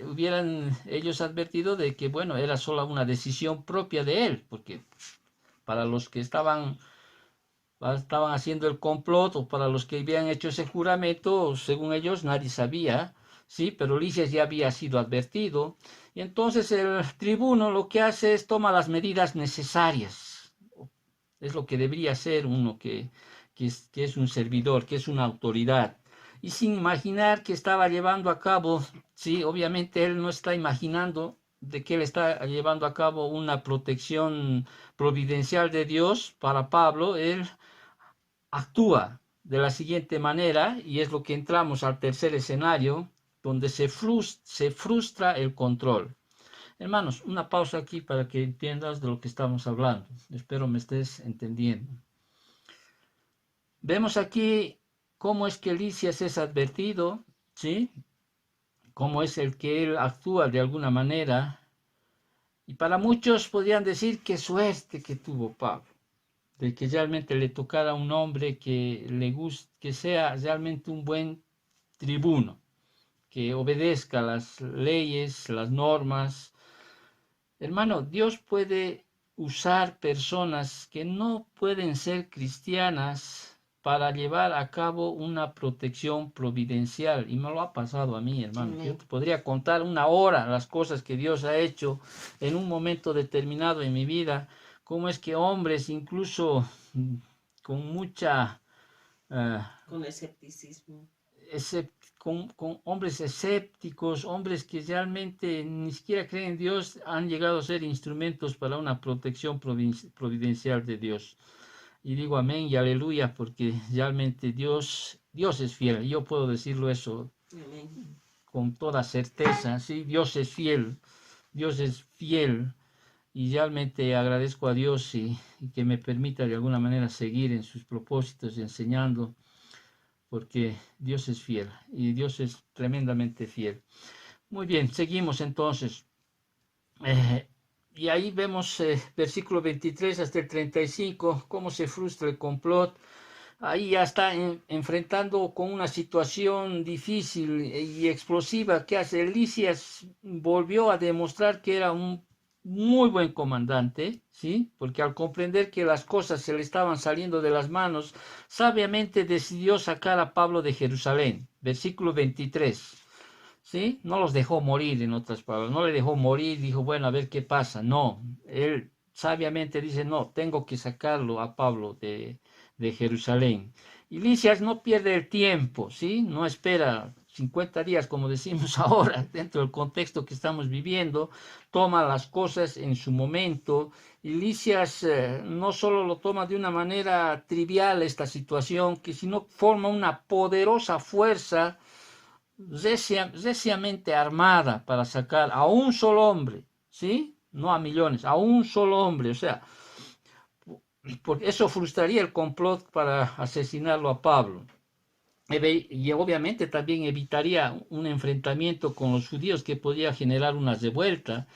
hubieran ellos advertido de que, bueno, era solo una decisión propia de él, porque para los que estaban haciendo el complot o para los que habían hecho ese juramento, según ellos nadie sabía, sí, pero Lisias ya había sido advertido, y entonces el tribuno lo que hace es toma las medidas necesarias, Es lo que debería ser uno que es un servidor, que es una autoridad. Y sin imaginar que estaba llevando a cabo, sí, obviamente él no está imaginando de que él está llevando a cabo una protección providencial de Dios para Pablo. Él actúa de la siguiente manera, y es lo que entramos al tercer escenario, donde se frustra el control. Hermanos, una pausa aquí para que entiendas de lo que estamos hablando. Espero me estés entendiendo. Vemos aquí cómo es que Lisias es advertido, ¿sí? Cómo es el que él actúa de alguna manera. Y para muchos podrían decir qué suerte que tuvo Pablo, de que realmente le tocara a un hombre que le guste, que sea realmente un buen tribuno, que obedezca las leyes, las normas. Hermano, Dios puede usar personas que no pueden ser cristianas para llevar a cabo una protección providencial. Y me lo ha pasado a mí, hermano. Yo te podría contar una hora las cosas que Dios ha hecho en un momento determinado en mi vida. Cómo es que hombres, incluso con mucha... con escepticismo. con hombres escépticos, hombres que realmente ni siquiera creen en Dios, han llegado a ser instrumentos para una protección providencial de Dios. Y digo amén y aleluya, porque realmente Dios es fiel. Yo puedo decirlo eso Amén. con toda certeza. Sí, Dios es fiel. Y realmente agradezco a Dios y que me permita de alguna manera seguir en sus propósitos, enseñando, porque Dios es fiel y Dios es tremendamente fiel. Muy bien, seguimos entonces. Y ahí vemos versículo 23 hasta el 35, cómo se frustra el complot. Ahí ya está enfrentando con una situación difícil y explosiva. Que hace? Lisias volvió a demostrar que era un muy buen comandante, ¿sí? Porque al comprender que las cosas se le estaban saliendo de las manos, sabiamente decidió sacar a Pablo de Jerusalén. Versículo 23. ¿Sí? No los dejó morir, en otras palabras, no le dejó morir, dijo, bueno, a ver qué pasa. No, él sabiamente dice, no, tengo que sacarlo a Pablo de Jerusalén. Y Lisias no pierde el tiempo, ¿sí? No espera 50 días, como decimos ahora, dentro del contexto que estamos viviendo, toma las cosas en su momento. Y Lisias no solo lo toma de una manera trivial esta situación, que sino forma una poderosa fuerza reciamente armada para sacar a un solo hombre, ¿sí? No a millones, a un solo hombre, o sea, porque eso frustraría el complot para asesinarlo a Pablo. Y obviamente también evitaría un enfrentamiento con los judíos que podría generar una revuelta,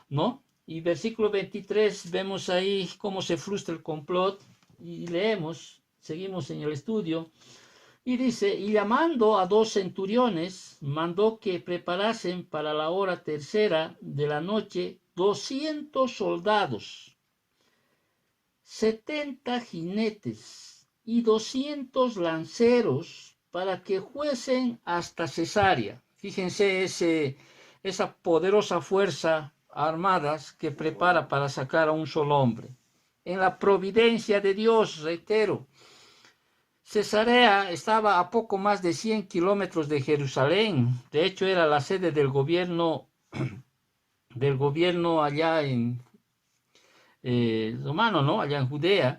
¿no? Y versículo 23 vemos ahí cómo se frustra el complot y leemos, seguimos en el estudio. Y dice, y llamando a 2 centuriones, mandó que preparasen para la hora tercera de la noche 200 soldados, 70 jinetes y 200 lanceros para que fuesen hasta Cesarea. Fíjense esa poderosa fuerza armadas que prepara para sacar a un solo hombre. En la providencia de Dios, reitero, Cesarea estaba a poco más de 100 kilómetros de Jerusalén. De hecho, era la sede del gobierno allá en romano, ¿no? Allá en Judea.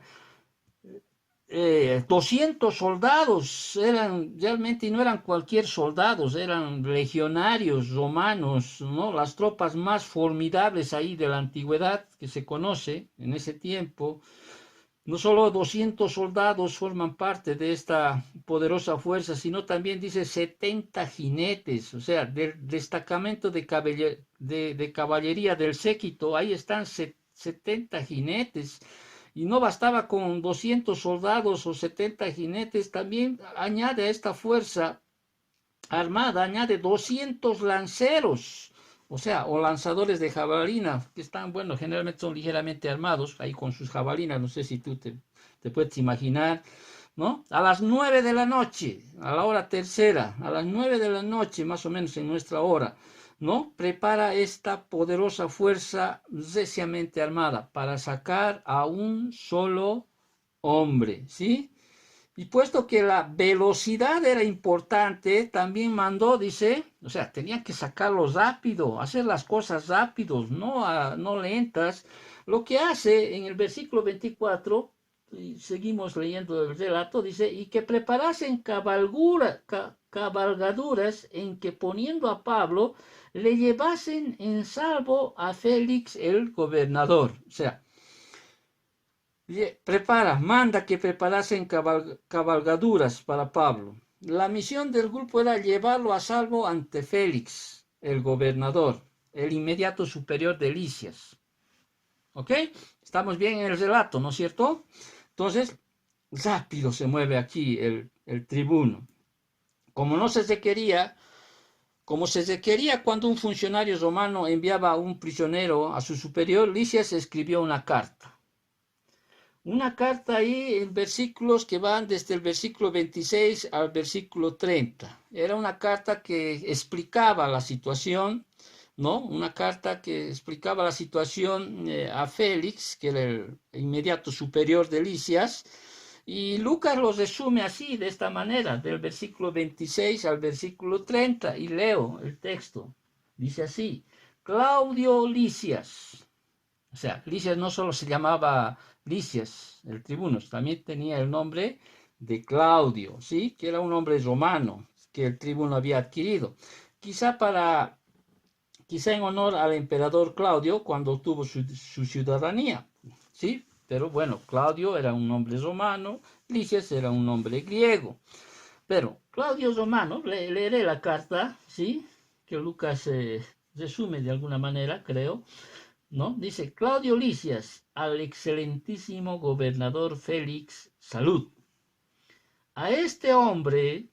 200 soldados eran realmente, y no eran cualquier soldados, eran legionarios romanos, ¿no? Las tropas más formidables ahí de la antigüedad que se conoce en ese tiempo. No solo 200 soldados forman parte de esta poderosa fuerza, sino también dice 70 jinetes, o sea, del destacamento de caballería del séquito, ahí están 70 jinetes. Y no bastaba con 200 soldados o 70 jinetes, también añade a esta fuerza armada, añade 200 lanceros, o sea, o lanzadores de jabalina, que están, bueno, generalmente son ligeramente armados, ahí con sus jabalinas, no sé si tú te puedes imaginar, ¿no? A las 9 de la noche, a la hora tercera, a las 9 de la noche, más o menos en nuestra hora, ¿no? Prepara esta poderosa fuerza reciamente armada para sacar a un solo hombre, ¿sí? Y puesto que la velocidad era importante, también mandó, dice, o sea, tenían que sacarlo rápido, hacer las cosas rápidos, no lentas. Lo que hace en el versículo 24, y seguimos leyendo el relato, dice, y que preparasen cabalgaduras en que poniendo a Pablo, le llevasen en salvo a Félix el gobernador. O sea, manda que preparasen cabalgaduras para Pablo. La misión del grupo era llevarlo a salvo ante Félix, el gobernador, el inmediato superior de Licias. ¿Ok? Estamos bien en el relato, ¿no es cierto? Entonces, rápido se mueve aquí el tribuno. Como no se requería, como se requería cuando un funcionario romano enviaba a un prisionero a su superior, Licias escribió una carta. Una carta ahí en versículos que van desde el versículo 26 al versículo 30. Era una carta que explicaba la situación, ¿no? Una carta que explicaba la situación a Félix, que era el inmediato superior de Licias, y Lucas lo resume así, de esta manera, del versículo 26 al versículo 30, y leo el texto. Dice así: Claudio Licias. O sea, Licias no solo se llamaba Licias, el tribuno, también tenía el nombre de Claudio, ¿sí? Que era un nombre romano que el tribuno había adquirido. Quizá en honor al emperador Claudio cuando obtuvo su ciudadanía, ¿sí? Pero bueno, Claudio era un nombre romano, Licias era un nombre griego. Pero Claudio Romano, leeré la carta, ¿sí? Que Lucas resume de alguna manera, creo. ¿No? Dice: Claudio Licias, al excelentísimo gobernador Félix, salud. A este hombre,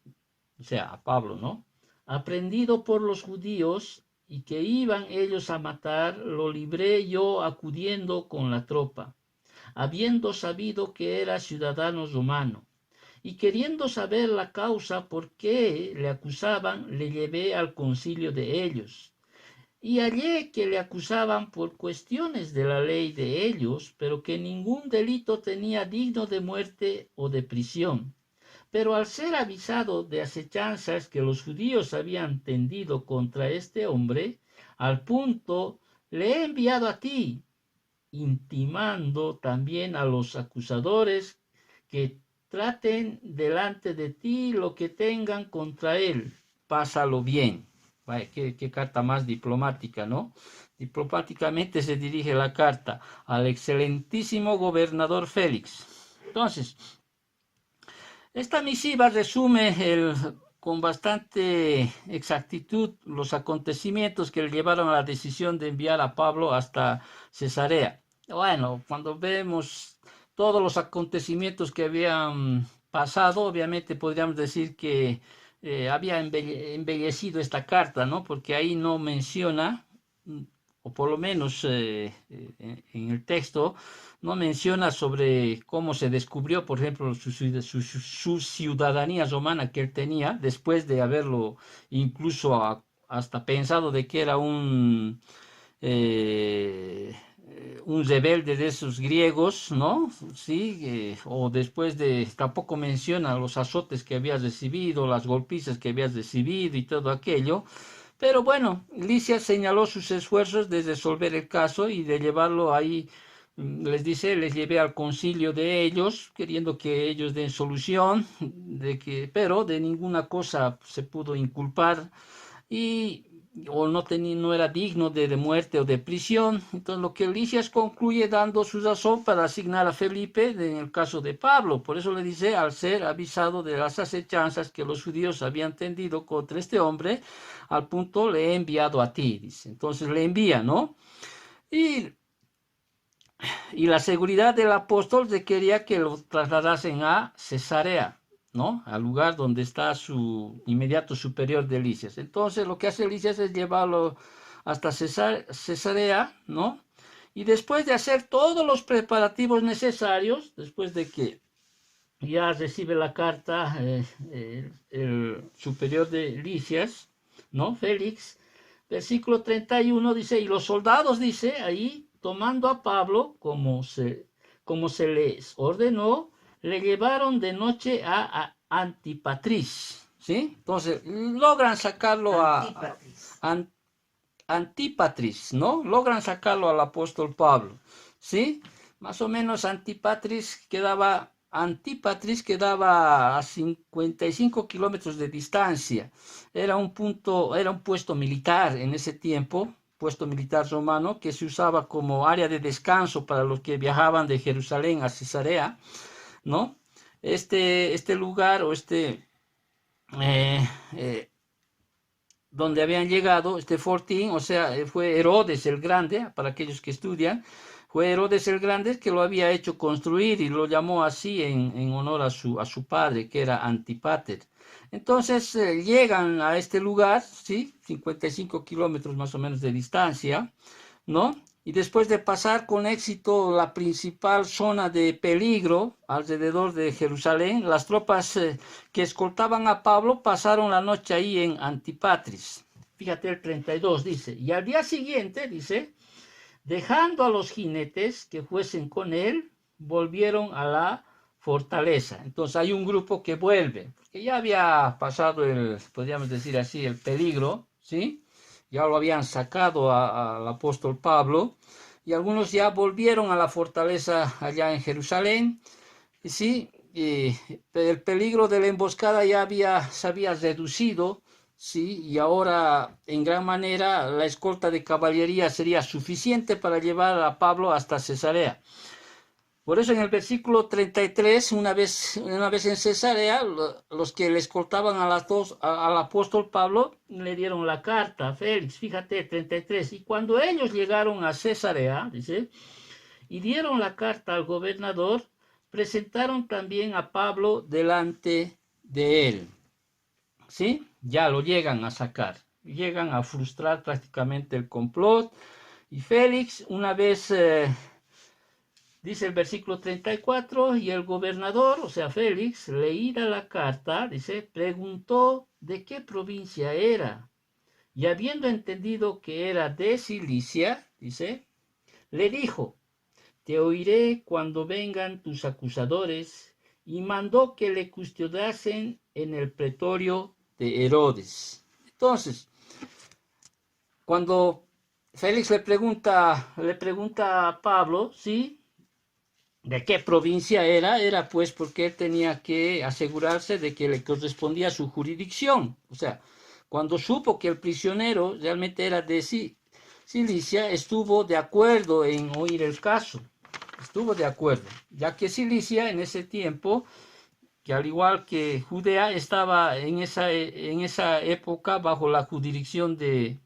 o sea, a Pablo, ¿no? Aprendido por los judíos y que iban ellos a matar, lo libré yo acudiendo con la tropa, habiendo sabido que era ciudadano romano. Y queriendo saber la causa por qué le acusaban, le llevé al concilio de ellos. Y hallé que le acusaban por cuestiones de la ley de ellos, pero que ningún delito tenía digno de muerte o de prisión. Pero al ser avisado de acechanzas que los judíos habían tendido contra este hombre, al punto le he enviado a ti, intimando también a los acusadores que traten delante de ti lo que tengan contra él. Pásalo bien. Vaya, qué carta más diplomática, ¿no? Diplomáticamente se dirige la carta al excelentísimo gobernador Félix. Entonces, esta misiva resume con bastante exactitud los acontecimientos que le llevaron a la decisión de enviar a Pablo hasta Cesarea. Bueno, cuando vemos todos los acontecimientos que habían pasado, obviamente podríamos decir que había embellecido esta carta, ¿no? Porque ahí no menciona, o por lo menos en el texto, no menciona sobre cómo se descubrió, por ejemplo, su ciudadanía romana que él tenía, después de haberlo incluso hasta pensado de que era un rebelde de esos griegos, ¿no? Sí, o después tampoco menciona los azotes que había recibido, las golpizas que había recibido y todo aquello. Pero bueno, Licias señaló sus esfuerzos de resolver el caso y de llevarlo ahí. Les dice, les llevé al concilio de ellos, queriendo que ellos den solución, pero de ninguna cosa se pudo inculpar y o no era digno de muerte o de prisión. Entonces lo que Licias concluye dando su razón para asignar a Felipe en el caso de Pablo. Por eso le dice: al ser avisado de las acechanzas que los judíos habían tendido contra este hombre, al punto le he enviado a ti, dice. Entonces le envía, ¿no? Y la seguridad del apóstol requería que lo trasladasen a Cesarea, ¿no? Al lugar donde está su inmediato superior de Licias. Entonces lo que hace Licias es llevarlo hasta Cesarea, ¿no? Y después de hacer todos los preparativos necesarios, después de que ya recibe la carta el superior de Licias, ¿no? Félix, versículo 31 dice: y los soldados, dice ahí, tomando a Pablo como se les ordenó, le llevaron de noche a Antipatris, ¿sí? Entonces, logran sacarlo Antípatris, ¿no? Logran sacarlo al apóstol Pablo, ¿sí? Más o menos Antípatris quedaba a 55 kilómetros de distancia. Era un puesto militar en ese tiempo, puesto militar romano, que se usaba como área de descanso para los que viajaban de Jerusalén a Cesarea, ¿no? Este lugar o eh, eh, donde habían llegado, este fortín, o sea, fue Herodes el Grande, para aquellos que estudian, fue Herodes el Grande que lo había hecho construir y lo llamó así en honor a su padre, que era Antípater. Entonces llegan a este lugar, ¿sí? 55 kilómetros más o menos de distancia, ¿no? Y después de pasar con éxito la principal zona de peligro alrededor de Jerusalén, las tropas que escoltaban a Pablo pasaron la noche ahí en Antipatris. Fíjate el 32 dice, y al día siguiente, dice, dejando a los jinetes que fuesen con él, volvieron a la fortaleza. Entonces hay un grupo que vuelve, que ya había pasado podríamos decir así, el peligro, ¿sí? Ya lo habían sacado al apóstol Pablo, y algunos ya volvieron a la fortaleza allá en Jerusalén, ¿sí? Y el peligro de la emboscada se había reducido, ¿sí? Y ahora en gran manera la escolta de caballería sería suficiente para llevar a Pablo hasta Cesarea. Por eso en el versículo 33, una vez en Cesarea, los que le escoltaban al apóstol Pablo le dieron la carta a Félix, fíjate, 33. Y cuando ellos llegaron a Cesarea, dice, y dieron la carta al gobernador, presentaron también a Pablo delante de él. ¿Sí? Ya lo llegan a sacar, llegan a frustrar prácticamente el complot. Y Félix, una vez... dice el versículo 34, y el gobernador, o sea, Félix, leída la carta, dice, preguntó de qué provincia era. Y habiendo entendido que era de Cilicia, dice, le dijo, te oiré cuando vengan tus acusadores, y mandó que le custodiasen en el pretorio de Herodes. Entonces, cuando Félix le pregunta a Pablo, ¿sí? ¿De qué provincia era? Pues porque él tenía que asegurarse de que le correspondía su jurisdicción. O sea, cuando supo que el prisionero realmente era de Cilicia, estuvo de acuerdo en oír el caso. Estuvo de acuerdo, ya que Cilicia en ese tiempo, que al igual que Judea, estaba en esa época bajo la jurisdicción de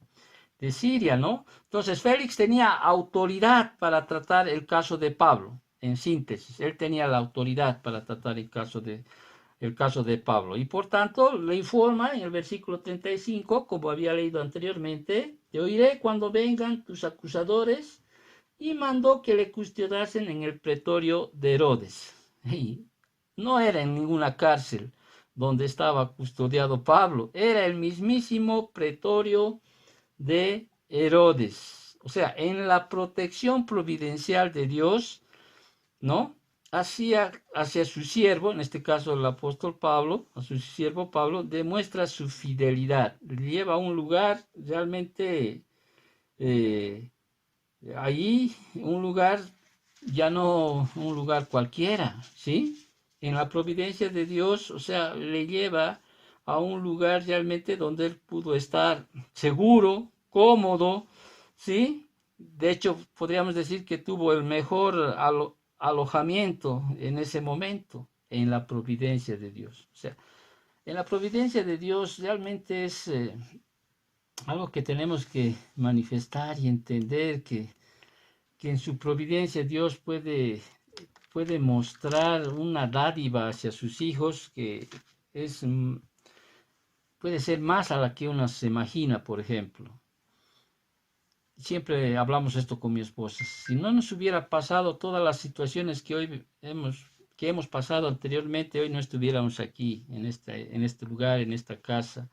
Siria, ¿no? Entonces Félix tenía autoridad para tratar el caso de Pablo, en síntesis, él tenía la autoridad para tratar el caso de Pablo. Y por tanto le informa en el versículo 35, como había leído anteriormente, te oiré cuando vengan tus acusadores, y mandó que le custodiasen en el pretorio de Herodes. Y no era en ninguna cárcel donde estaba custodiado Pablo, era el mismísimo pretorio de Herodes. O sea, en la protección providencial de Dios, ¿no? Hacia su siervo, en este caso el apóstol Pablo, a su siervo Pablo, demuestra su fidelidad. Le lleva a un lugar realmente allí, un lugar ya no un lugar cualquiera, ¿sí? En la providencia de Dios, o sea, le lleva a un lugar realmente donde él pudo estar seguro, cómodo, ¿sí? De hecho, podríamos decir que tuvo el mejor alojamiento en ese momento, en la providencia de Dios. O sea, en la providencia de Dios realmente es algo que tenemos que manifestar y entender que en su providencia Dios puede mostrar una dádiva hacia sus hijos que es, puede ser más a la que uno se imagina, por ejemplo. Siempre hablamos esto con mi esposa. Si no nos hubiera pasado todas las situaciones que hemos pasado anteriormente, hoy no estuviéramos aquí, en este lugar, en esta casa.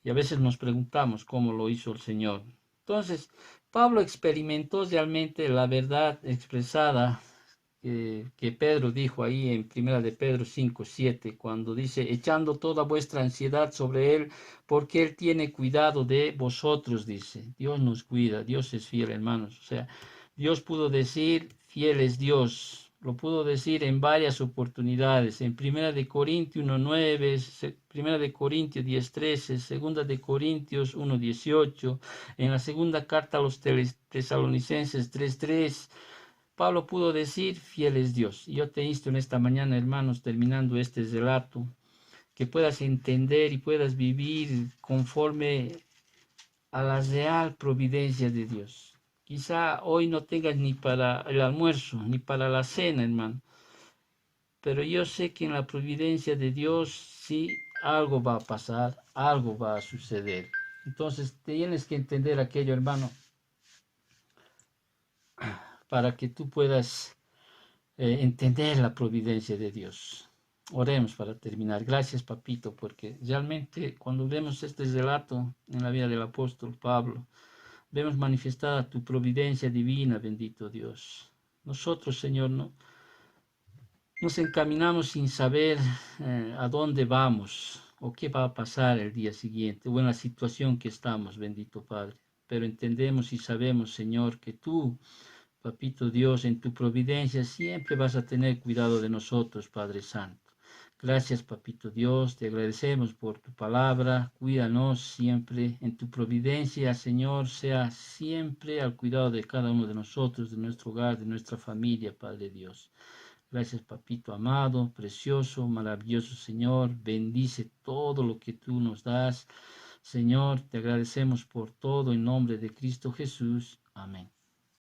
Y a veces nos preguntamos cómo lo hizo el Señor. Entonces, Pablo experimentó realmente la verdad expresada que Pedro dijo ahí en 1 de Pedro 5:7, cuando dice, echando toda vuestra ansiedad sobre Él, porque Él tiene cuidado de vosotros, dice. Dios nos cuida, Dios es fiel, hermanos. O sea, Dios pudo decir, fiel es Dios. Lo pudo decir en varias oportunidades, en 1 de Corintios 1:9, 1 de Corintios 10:13, 2 de Corintios 1:18, en la segunda carta a los tesalonicenses 3:3. Pablo pudo decir, fiel es Dios. Y yo te insto en esta mañana, hermanos, terminando este relato, que puedas entender y puedas vivir conforme a la real providencia de Dios. Quizá hoy no tengas ni para el almuerzo, ni para la cena, hermano. Pero yo sé que en la providencia de Dios sí algo va a pasar, algo va a suceder. Entonces tienes que entender aquello, hermano, para que tú puedas entender la providencia de Dios. Oremos para terminar. Gracias, papito, porque realmente cuando vemos este relato en la vida del apóstol Pablo, vemos manifestada tu providencia divina, bendito Dios. Nosotros, Señor, no nos encaminamos sin saber a dónde vamos o qué va a pasar el día siguiente o en la situación que estamos, bendito Padre. Pero entendemos y sabemos, Señor, que tú, Papito Dios, en tu providencia siempre vas a tener cuidado de nosotros, Padre Santo. Gracias, Papito Dios, te agradecemos por tu palabra. Cuídanos siempre en tu providencia, Señor, sea siempre al cuidado de cada uno de nosotros, de nuestro hogar, de nuestra familia, Padre Dios. Gracias, Papito amado, precioso, maravilloso Señor. Bendice todo lo que tú nos das. Señor, te agradecemos por todo en nombre de Cristo Jesús. Amén.